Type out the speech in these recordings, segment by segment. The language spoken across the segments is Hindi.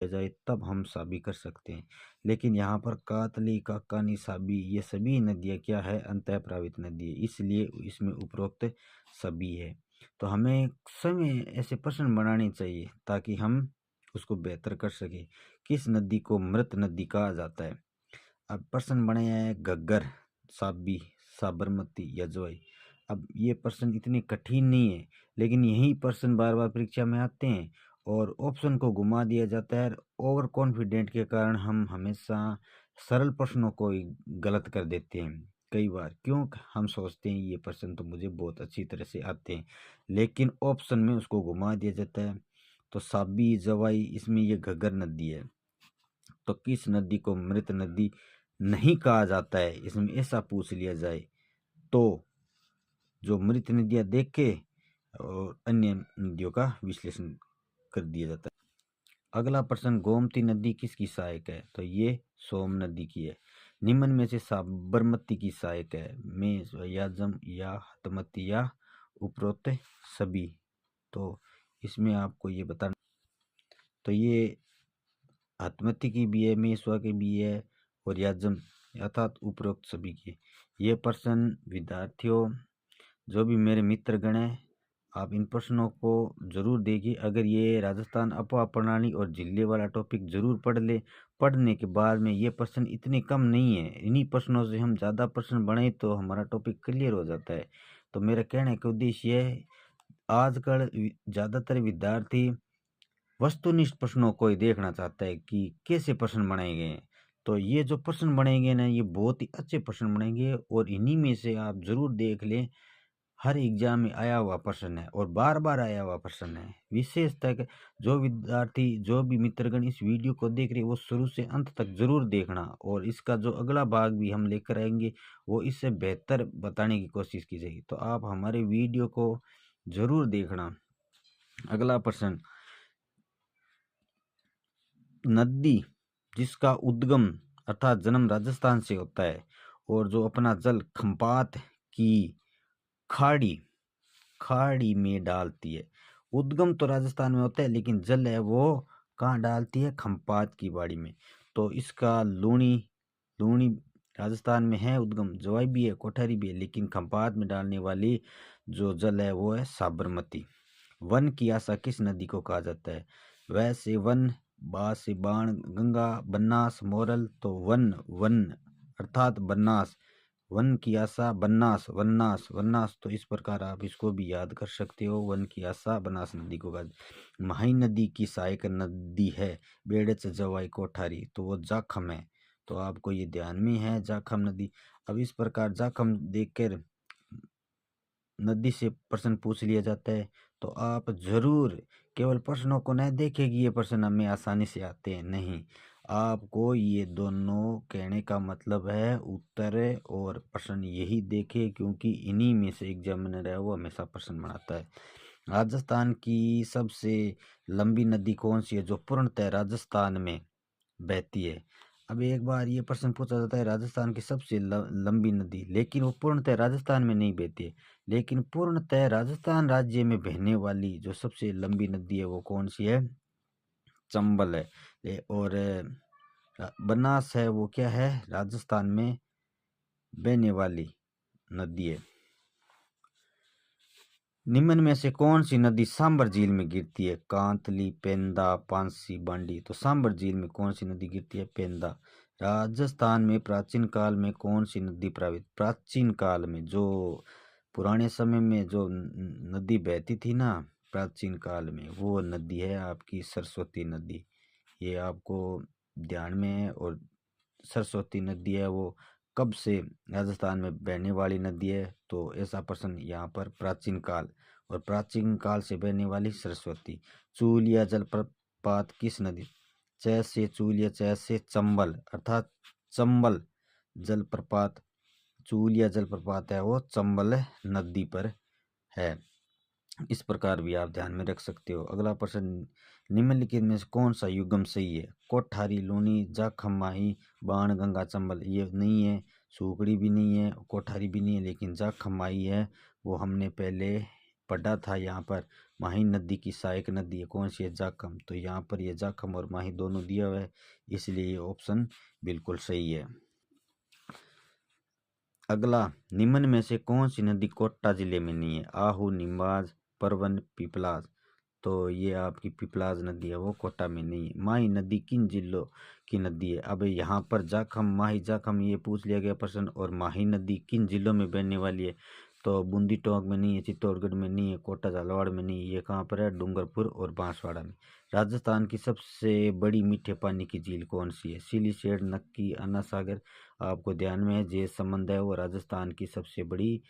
जाए तब हम साबी कर सकते हैं। लेकिन यहाँ पर कातली, काकानी, साबी ये सभी नदियाँ क्या है, अंतः प्रवाहित नदी है, इसलिए इसमें उपरोक्त सभी है। तो हमें समय ऐसे प्रश्न बनाने चाहिए ताकि हम उसको बेहतर कर सके। किस नदी को मृत नदी कहा जाता है? अब प्रश्न बनाया है घग्गर, साबी, साबरमती, यजवाई। अब ये प्रश्न इतने कठिन नहीं है, लेकिन यही प्रश्न बार बार परीक्षा में आते हैं और ऑप्शन को घुमा दिया जाता है। ओवर कॉन्फिडेंट के कारण हम हमेशा सरल प्रश्नों को ही गलत कर देते हैं कई बार। क्यों? हम सोचते हैं ये प्रश्न तो मुझे बहुत अच्छी तरह से आते हैं, लेकिन ऑप्शन में उसको घुमा दिया जाता है। तो साबी, जवाई, इसमें ये घग्गर नदी है। तो किस नदी को मृत नदी नहीं कहा जाता है, इसमें ऐसा पूछ लिया जाए तो जो मृत नदियां देख के और अन्य नदियों का विश्लेषण कर दिया जाता है। अगला प्रश्न, गोमती नदी किसकी सहायक है? तो ये सोम नदी की है। निम्न में से साबरमती की सहायक है? में याजम या हतमती या उपरोक्त सभी? तो इसमें आपको ये बताना, तो ये हतमती की भी है, मेसवा की भी है और याजम अर्थात उपरोक्त सभी की। ये प्रश्न विद्यार्थियों, जो भी मेरे मित्रगण हैं, आप इन प्रश्नों को जरूर देखिए। अगर ये राजस्थान अपवाह प्रणाली और जिले वाला टॉपिक जरूर पढ़ ले। पढ़ने के बाद में ये प्रश्न इतने कम नहीं है, इन्हीं प्रश्नों से हम ज़्यादा प्रश्न बनाए तो हमारा टॉपिक क्लियर हो जाता है। तो मेरा कहने का उद्देश्य है, आजकल ज़्यादातर विद्यार्थी वस्तुनिष्ठ प्रश्नों को ही देखना चाहता है कि कैसे प्रश्न बनाए गए हैं। तो ये जो प्रश्न बनाएंगे ना, ये बहुत ही अच्छे प्रश्न बनाएंगे और इन्हीं में से आप जरूर देख लें। हर एग्जाम में आया हुआ प्रश्न है और बार बार आया हुआ प्रश्न है। विशेष तक जो विद्यार्थी, जो भी मित्रगण इस वीडियो को देख रहे हैं, वो शुरू से अंत तक जरूर देखना और इसका जो अगला भाग भी हम लेकर आएंगे वो इससे बेहतर बताने की कोशिश की जाएगी। तो आप हमारे वीडियो को जरूर देखना। अगला प्रश्न, नदी जिसका उद्गम अर्थात जन्म राजस्थान से होता है और जो अपना जल खंपात की खाड़ी खाड़ी में डालती है। उद्गम तो राजस्थान में होता है, लेकिन जल है वो कहाँ डालती है? खंपात की बाड़ी में। तो इसका लूणी लूणी राजस्थान में है उद्गम। जवाई भी है, कोठारी भी है, लेकिन खंपात में डालने वाली जो जल है वो है साबरमती। वन की आशा किस नदी को कहा जाता है? वह से वन, बा से बाण, गंगा, बनास, मोरल। तो वन वन अर्थात बनास, वन की आशा बनास, वन्नास वन्नास। तो इस प्रकार आप इसको भी याद कर सकते हो। वन की आशा बनास नदी को कहा। माही नदी की सहायक नदी है बेड़च, जवाई, कोठारी। तो वो जाखम है। तो आपको ये ध्यान में है जाखम नदी। अब इस प्रकार जाखम देखकर नदी से प्रश्न पूछ लिया जाता है तो आप जरूर केवल प्रश्नों को न देखें कि ये प्रश्न हमें आसानी से आते हैं, नहीं। आपको ये दोनों कहने का मतलब है उत्तर और प्रश्न यही देखें, क्योंकि इन्हीं में से एग्जामिनर है वो हमेशा प्रश्न बनाता है। राजस्थान की सबसे लंबी नदी कौन सी है जो पूर्णतः राजस्थान में बहती है? अब एक बार ये प्रश्न पूछा जाता है राजस्थान की सबसे लंबी नदी, लेकिन वो पूर्णतः राजस्थान में नहीं बहती है। लेकिन पूर्णतः राजस्थान राज्य में बहने वाली जो सबसे लंबी नदी है वो कौन सी है? चंबल है। और बनास है वो क्या है? राजस्थान में बहने वाली नदी है। निम्न में से कौन सी नदी सांबर झील में गिरती है? कांतली, पेंदा, पांसी, बांडी। तो सांबर झील में कौन सी नदी गिरती है? पेंदा। राजस्थान में प्राचीन काल में कौन सी नदी प्रवाहित? प्राचीन काल में जो पुराने समय में जो नदी बहती थी ना प्राचीन काल में, वो नदी है आपकी सरस्वती नदी। ये आपको ध्यान में है। और सरस्वती नदी है वो कब से राजस्थान में बहने वाली नदी है? तो ऐसा प्रश्न यहाँ पर प्राचीन काल, और प्राचीन काल से बहने वाली सरस्वती। चूलिया जलप्रपात किस नदी? च से चूलिया, च से चंबल अर्थात चंबल जलप्रपात। चूलिया जलप्रपात है वो चंबल नदी पर है। इस प्रकार भी आप ध्यान में रख सकते हो। अगला प्रश्न, निम्नलिखित में से कौन सा युग्म सही है? कोठारी, लूनी, जाखम, माही, बाण, गंगा, चंबल। ये नहीं है, सूखड़ी भी नहीं है, कोठारी भी नहीं है, लेकिन जाखम माही है वो हमने पहले पढ़ा था यहाँ पर। माही नदी की सहायक नदी है कौन सी है? जाखम। तो यहाँ पर ये जाखम और माही दोनों दिया हुआ है, इसलिए ये ऑप्शन बिल्कुल सही है। अगला, निम्न में से कौन सी नदी कोटा जिले में नहीं है? आहू, नीमबाज, परवन, पिपलाज। तो ये आपकी पिपलाज नदी है, वो कोटा में नहीं है। माही नदी किन जिलों की नदी है? अब यहाँ पर जाखम, माही, जाखम ये पूछ लिया गया प्रश्न। और माही नदी किन जिलों में बहने वाली है? तो बूंदी टोंक में नहीं है, चित्तौड़गढ़ में नहीं है, कोटा झालावाड़ में नहीं है, ये कहाँ पर है? डूंगरपुर और बांसवाड़ा में। राजस्थान की सबसे बड़ी मीठे पानी की झील कौन सी है? सिलीसेड, नक्की, अन्ना सागर। आपको ध्यान में है, जे संबंध है वो राजस्थान की सबसे बड़ी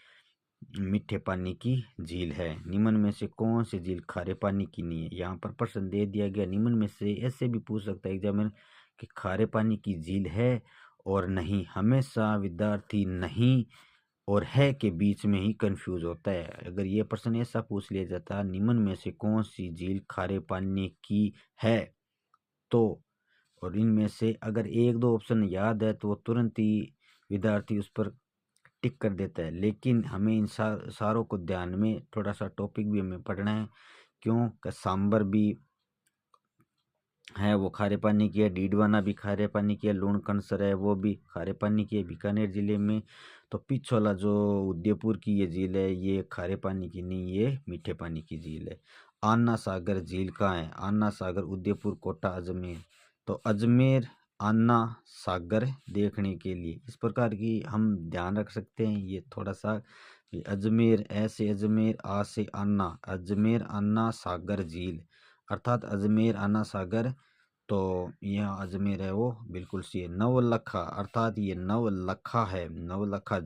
मीठे पानी की झील है। निम्न में से कौन सी झील खारे पानी की नहीं है? यहाँ पर प्रश्न दे दिया गया निम्न में से, ऐसे भी पूछ सकता है एग्जामिनर कि खारे पानी की झील है और नहीं। हमेशा विद्यार्थी नहीं और है के बीच में ही कंफ्यूज होता है। अगर ये प्रश्न ऐसा पूछ लिया जाता निम्न में से कौन सी झील खारे पानी की है, तो और इनमें से अगर एक दो ऑप्शन याद है तो तुरंत ही विद्यार्थी उस पर टिक कर देता है। लेकिन हमें इन सारों को ध्यान में, थोड़ा सा टॉपिक भी हमें पढ़ना है। क्यों? सांबर भी है वो खारे पानी की है, डीडवाना भी खारे पानी की है, लूणकणसर है वो भी खारे पानी की है बीकानेर जिले में। तो पिछोला जो उदयपुर की ये झील है ये खारे पानी की नहीं, ये मीठे पानी की झील है। आन्ना सागर झील कहाँ है? आन्ना सागर उदयपुर, कोटा, अजमेर। तो अजमेर, आन्ना सागर देखने के लिए इस प्रकार की हम ध्यान रख सकते हैं। ये थोड़ा सा अजमेर, ऐसे अजमेर, आ से आन्ना, अजमेर आन्ना सागर झील, अर्थात अजमेर आना सागर। तो यह अजमेर है वो बिल्कुल सी है। नवलखा, अर्थात ये नवलखा है, नवलखा